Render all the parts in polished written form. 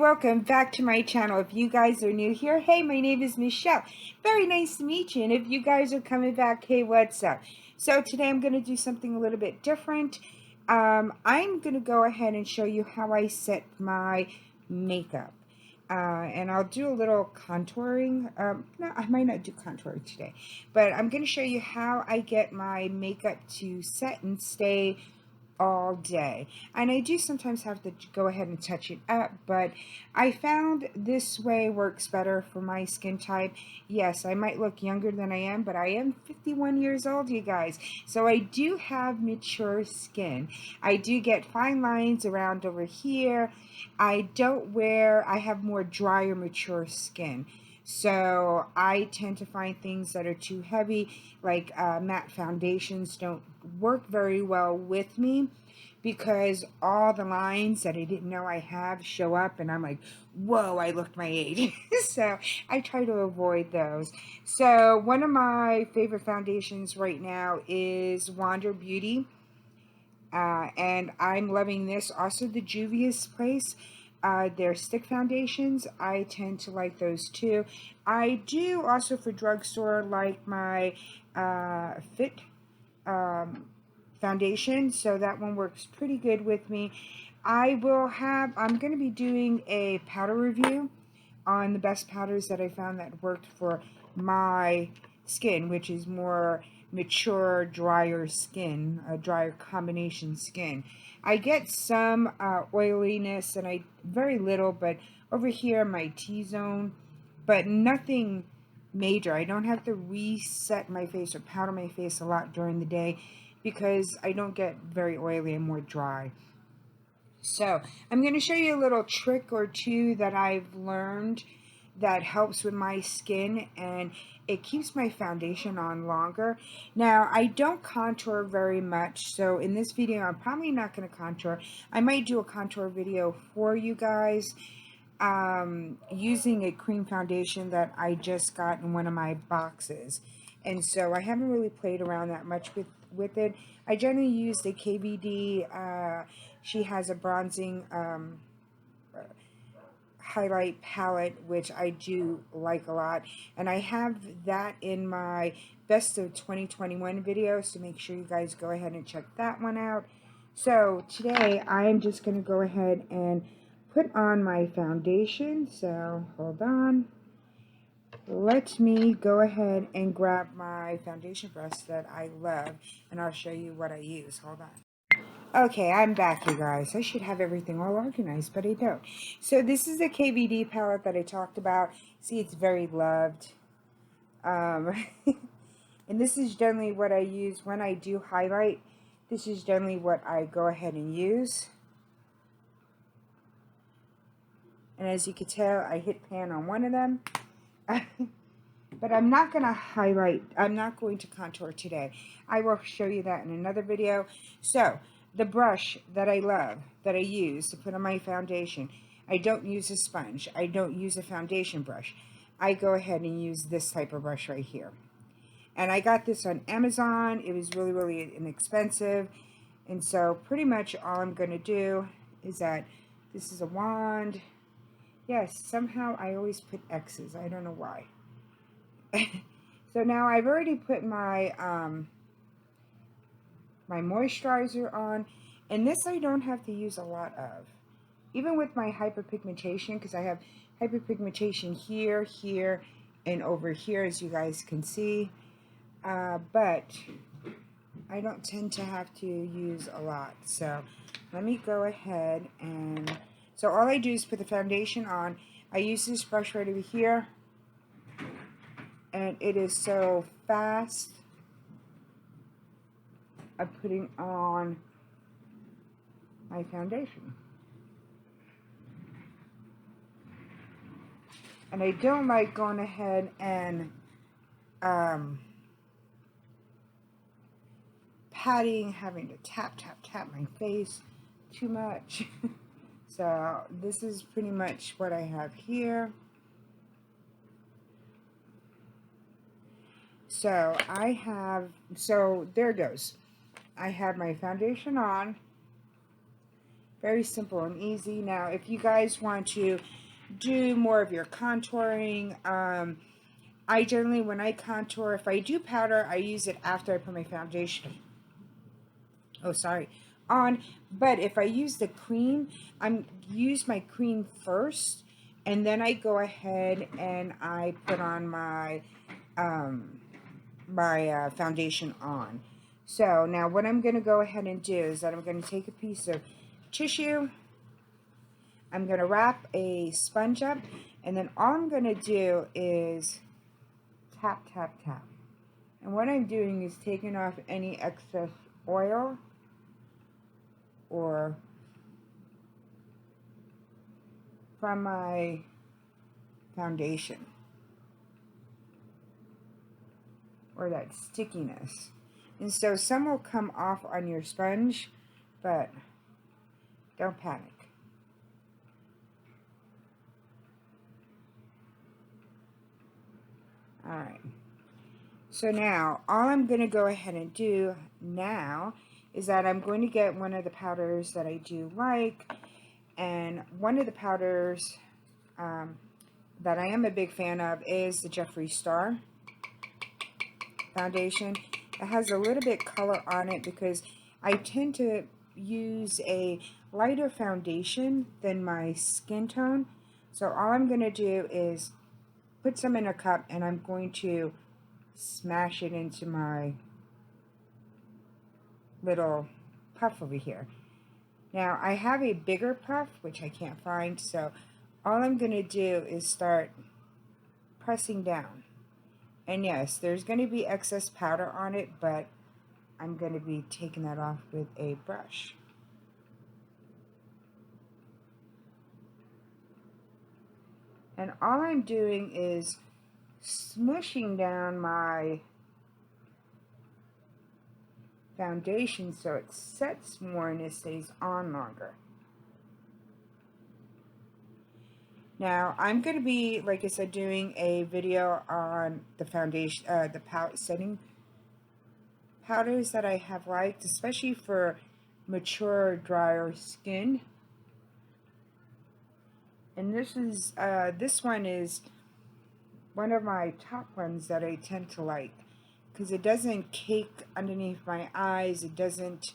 welcome back to my channel. If you guys are new here, hey, my name is Michelle. Very nice to meet you. And if you guys are coming back, hey, what's up? So today I'm going to do something a little bit different. I'm going to go ahead and show you how I set my makeup. And I'll do a little contouring. No, I might not do contouring today, but I'm going to show you how I get my makeup to set and stay all day. And I do sometimes have to go ahead and touch it up, but I found this way works better for my skin type. Yes, I might look younger than I am, but I am 51 years old, you guys. So I do have mature skin. I do get fine lines around over here. I have more drier, mature skin. So I tend to find things that are too heavy, like matte foundations, don't work very well with me because all the lines that I didn't know I have show up and I'm like, whoa, I look my age. So I try to avoid those. So one of my favorite foundations right now is Wander Beauty. And I'm loving this. Also the Juvia's Place. Their stick foundations, I tend to like those too. I do also for drugstore like my Fit foundation, so that one works pretty good with me. I'm going to be doing a powder review on the best powders that I found that worked for my skin, which is more mature, drier skin, a drier combination skin. I get some oiliness, and very little, but over here my T-zone, but nothing major. I don't have to reset my face or powder my face a lot during the day because I don't get very oily and more dry. So I'm going to show you a little trick or two that I've learned that helps with my skin, and it keeps my foundation on longer. Now, I don't contour very much, so in this video I'm probably not going to contour. I might do a contour video for you guys using a cream foundation that I just got in one of my boxes. And so I haven't really played around that much with it. I generally use the KVD. She has a bronzing highlight palette, which I do like a lot, and I have that in my best of 2021 video, so make sure you guys go ahead and check that one out. So today I'm just going to go ahead and put on my foundation. So hold on, let me go ahead and grab my foundation brush that I love, and I'll show you what I use. Hold on. Okay, I'm back, you guys. I should have everything all organized, but I don't. So this is the KVD palette that I talked about. See, it's very loved. And this is generally what I use when I do highlight. This is generally what I go ahead and use. And as you can tell, I hit pan on one of them. But I'm not going to highlight. I'm not going to contour today. I will show you that in another video. So the brush that I love, that I use to put on my foundation, I don't use a sponge. I don't use a foundation brush. I go ahead and use this type of brush right here. And I got this on Amazon. It was really, really inexpensive. And so pretty much all I'm going to do is that this is a wand. Yes, somehow I always put X's. I don't know why. So now I've already put my my moisturizer on, and this I don't have to use a lot of, even with my hyperpigmentation, because I have hyperpigmentation here, here, and over here, as you guys can see, but I don't tend to have to use a lot. So let me go ahead and, so all I do is put the foundation on. I use this brush right over here, and it is so fast of putting on my foundation. And I don't like going ahead and patting, having to tap my face too much. So this is pretty much what I have here. So there it goes. I have my foundation on, Very simple and easy. Now, if you guys want to do more of your contouring, I generally, when I contour, if I do powder, I use it after I put my foundation on. But if I use the cream, use my cream first, and then I go ahead and I put on my foundation on. So now what I'm going to go ahead and do is that I'm going to take a piece of tissue. I'm going to wrap a sponge up, and then all I'm going to do is tap, tap, tap. And what I'm doing is taking off any excess oil or from my foundation, or that stickiness. And so some will come off on your sponge, but don't panic. Alright, so now all I'm going to go ahead and do now is that I'm going to get one of the powders that I do like, and one of the powders that I am a big fan of is the Jeffree Star foundation. It has a little bit color on it because I tend to use a lighter foundation than my skin tone. So all I'm going to do is put some in a cup, and I'm going to smash it into my little puff over here. Now I have a bigger puff which I can't find, so all I'm going to do is start pressing down. And yes, there's going to be excess powder on it, but I'm going to be taking that off with a brush. And all I'm doing is smushing down my foundation so it sets more and it stays on longer. Now, I'm going to be, like I said, doing a video on the foundation, the setting powders that I have liked, especially for mature, drier skin. And this one is one of my top ones that I tend to like, because it doesn't cake underneath my eyes. It doesn't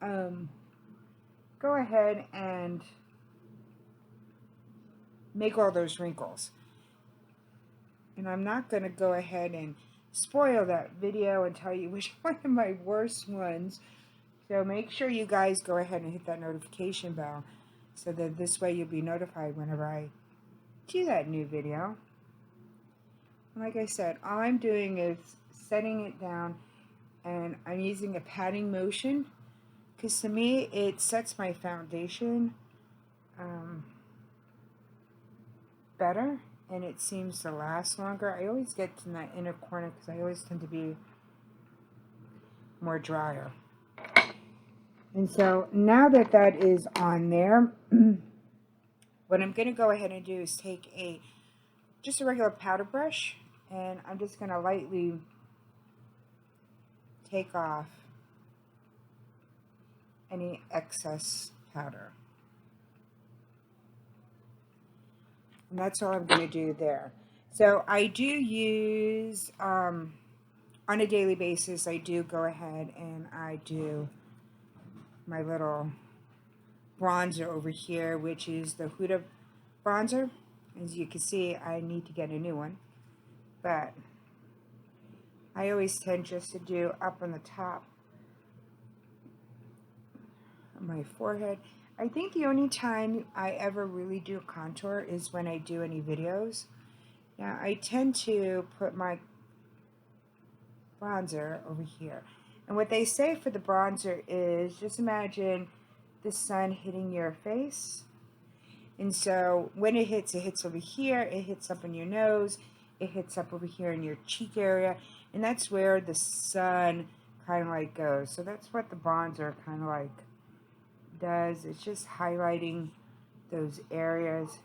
go ahead and make all those wrinkles. And I'm not going to go ahead and spoil that video and tell you which one of my worst ones. So make sure you guys go ahead and hit that notification bell, so that this way you'll be notified whenever I do that new video. And like I said, all I'm doing is setting it down, and I'm using a patting motion, because to me it sets my foundation better, and it seems to last longer. I always get to that inner corner because I always tend to be more drier. And so now that that is on there, what I'm going to go ahead and do is take just a regular powder brush, and I'm just going to lightly take off any excess powder. And that's all I'm going to do there. So I do use, on a daily basis, I do go ahead and I do my little bronzer over here, which is the Huda bronzer. As you can see, I need to get a new one, but I always tend just to do up on the top of my forehead. I think the only time I ever really do a contour is when I do any videos. Now I tend to put my bronzer over here. And what they say for the bronzer is, just imagine the sun hitting your face. And so when it hits over here, it hits up in your nose, it hits up over here in your cheek area, and that's where the sun kind of like goes. So that's what the bronzer kind of like does. It's just highlighting those areas.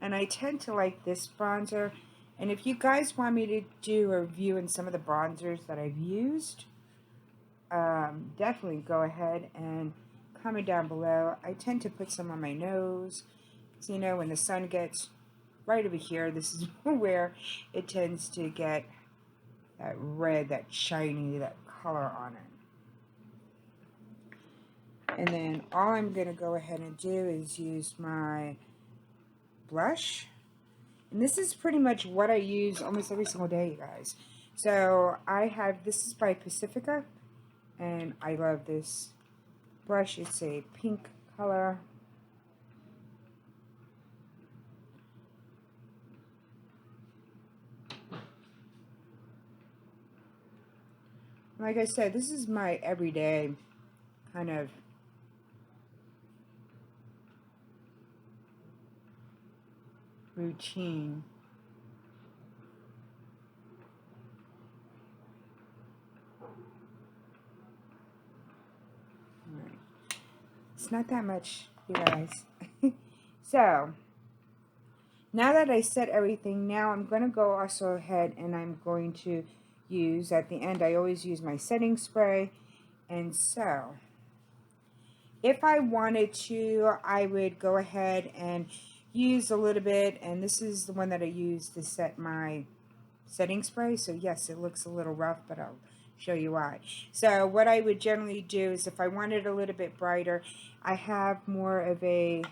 And I tend to like this bronzer. And if you guys want me to do a review in some of the bronzers that I've used, definitely go ahead and comment down below. I tend to put some on my nose. So, you know, when the sun gets right over here, this is where it tends to get that red, that shiny, that color on it. And then all I'm going to go ahead and do is use my blush. And this is pretty much what I use almost every single day, you guys. So I have, this is by Pacifica, and I love this blush. It's a pink color. Like I said, this is my everyday kind of routine. Right. It's not that much, you guys. So, now that I set everything, now I'm going to go also ahead and I'm going to use, at the end, I always use my setting spray. And so, if I wanted to, I would go ahead and use a little bit, and this is the one that I use to set my setting spray. So yes, it looks a little rough, but I'll show you why. So what I would generally do is, if I wanted a little bit brighter, I have more of a,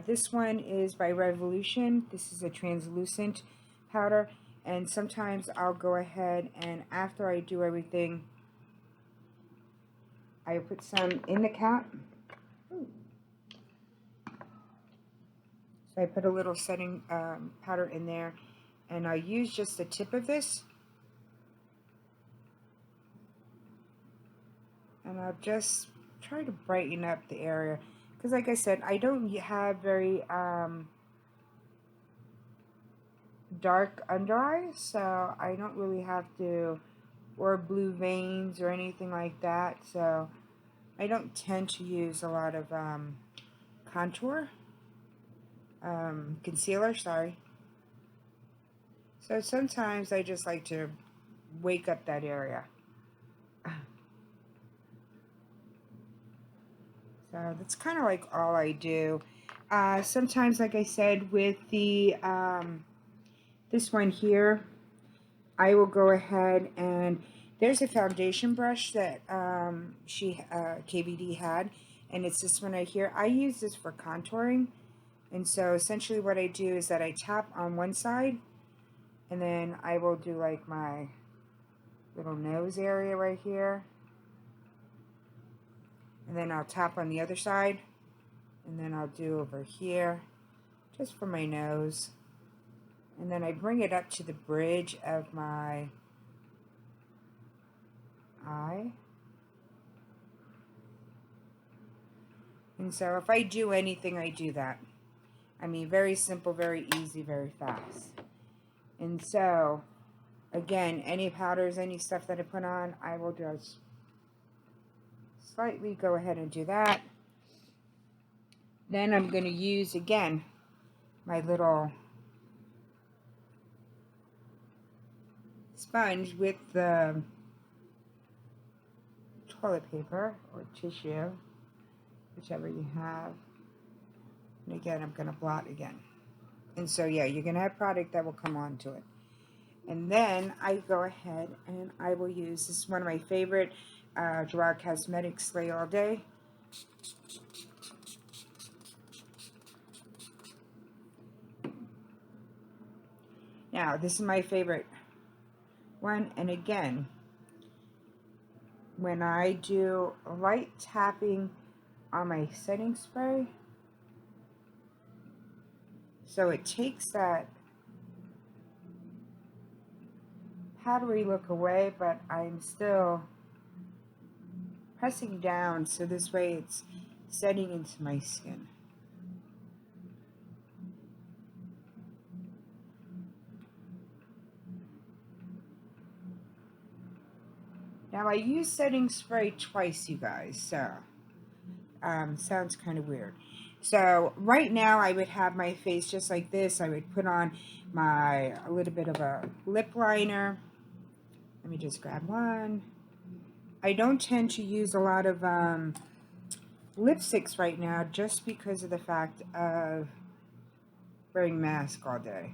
this one is by Revolution. This is a translucent powder, and sometimes I'll go ahead and after I do everything, I put some in the cap. So I put a little setting powder in there, and I use just the tip of this, and I'll just try to brighten up the area, because like I said, I don't have very dark under eyes, so I don't really have to, or blue veins or anything like that, so I don't tend to use a lot of concealer, sorry. So sometimes I just like to wake up that area. So that's kind of like all I do. Sometimes, like I said, with the this one here, I will go ahead and there's a foundation brush that KVD had, and it's this one right here. I use this for contouring, and so essentially what I do is that I tap on one side, and then I will do like my little nose area right here, and then I'll tap on the other side, and then I'll do over here just for my nose, and then I bring it up to the bridge of my eye. And so if I do anything, I do that. I mean, very simple, very easy, very fast. And so again, any powders, any stuff that I put on, I will just slightly go ahead and do that. Then I'm going to use again my little sponge with the toilet paper or tissue, whichever you have. And again, I'm going to blot again. And so yeah, you're going to have product that will come onto it. And then I go ahead and I will use, this is one of my favorite Gerard Cosmetics Slay All Day. Now, this is my favorite one, and again, when I do light tapping on my setting spray, so it takes that powdery look away, but I'm still pressing down, so this way it's setting into my skin. Now I use setting spray twice, you guys, so sounds kind of weird. So right now I would have my face just like this. I would put on a little bit of a lip liner. Let me just grab one. I don't tend to use a lot of lipsticks right now just because of the fact of wearing mask all day.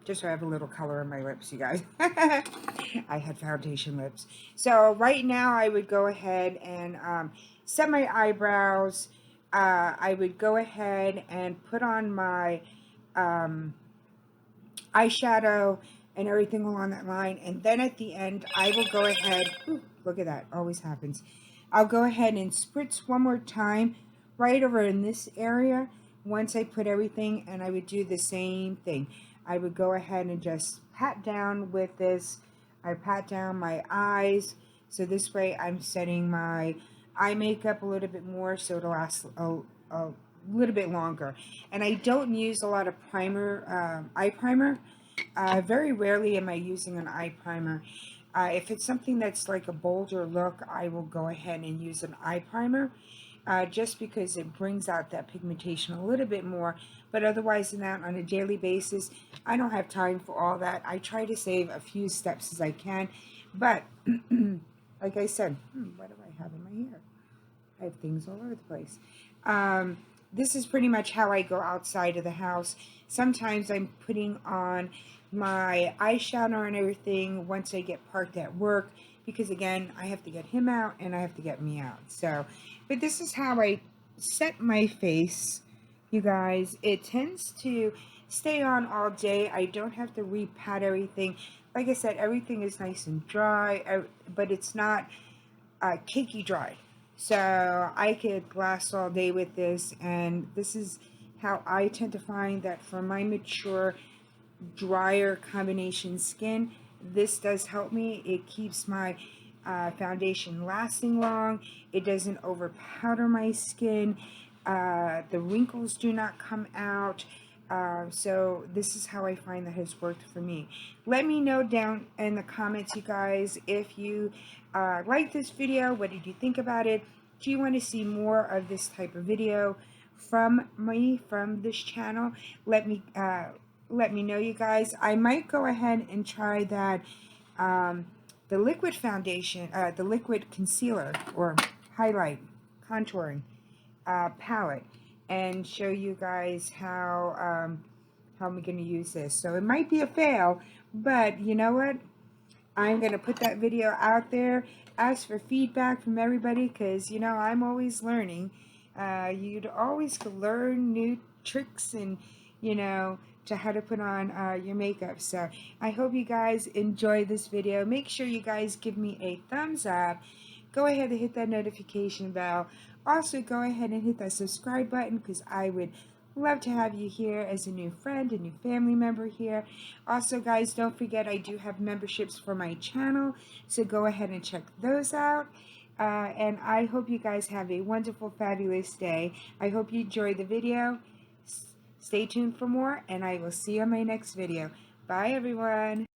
Just so I have a little color in my lips, you guys. I had foundation lips. So right now I would go ahead and set my eyebrows. I would go ahead and put on my eyeshadow and everything along that line. And then at the end, I will go ahead. Ooh, look at that. Always happens. I'll go ahead and spritz one more time right over in this area once I put everything, and I would do the same thing. I would go ahead and just pat down with this. I pat down my eyes, so this way I'm setting my eye makeup a little bit more so it'll last a little bit longer. And I don't use a lot of primer, eye primer. Very rarely am I using an eye primer. If it's something that's like a bolder look, I will go ahead and use an eye primer. Just because it brings out that pigmentation a little bit more. But otherwise than that, on a daily basis, I don't have time for all that. I try to save a few steps as I can. But, like I said, what do I have in my hair? I have things all over the place. This is pretty much how I go outside of the house. Sometimes I'm putting on my eyeshadow and everything once I get parked at work, because again, I have to get him out and I have to get me out. So, but this is how I set my face, you guys. It tends to stay on all day. I don't have to repat everything. Like I said, everything is nice and dry, but it's not cakey dry. So I could last all day with this, and this is how I tend to find that for my mature, drier combination skin, this does help me. It keeps my foundation lasting long. It doesn't over powder my skin. The wrinkles do not come out. So this is how I find that has worked for me. Let me know down in the comments, you guys, if you like this video. What did you think about it? Do you want to see more of this type of video from me, from this channel? Let me know, you guys. I might go ahead and try that the liquid foundation, the liquid concealer or highlight contouring palette, and show you guys how I'm going to use this. So it might be a fail, but you know what? I'm going to put that video out there, ask for feedback from everybody, because, you know, I'm always learning. You'd always learn new tricks and, you know, to how to put on your makeup. So I hope you guys enjoy this video. Make sure you guys give me a thumbs up. Go ahead and hit that notification bell. Also, go ahead and hit that subscribe button, because I would love to have you here as a new friend, a new family member here. Also, guys, don't forget I do have memberships for my channel, so go ahead and check those out. And I hope you guys have a wonderful, fabulous day. I hope you enjoyed the video. Stay tuned for more, and I will see you on my next video. Bye, everyone.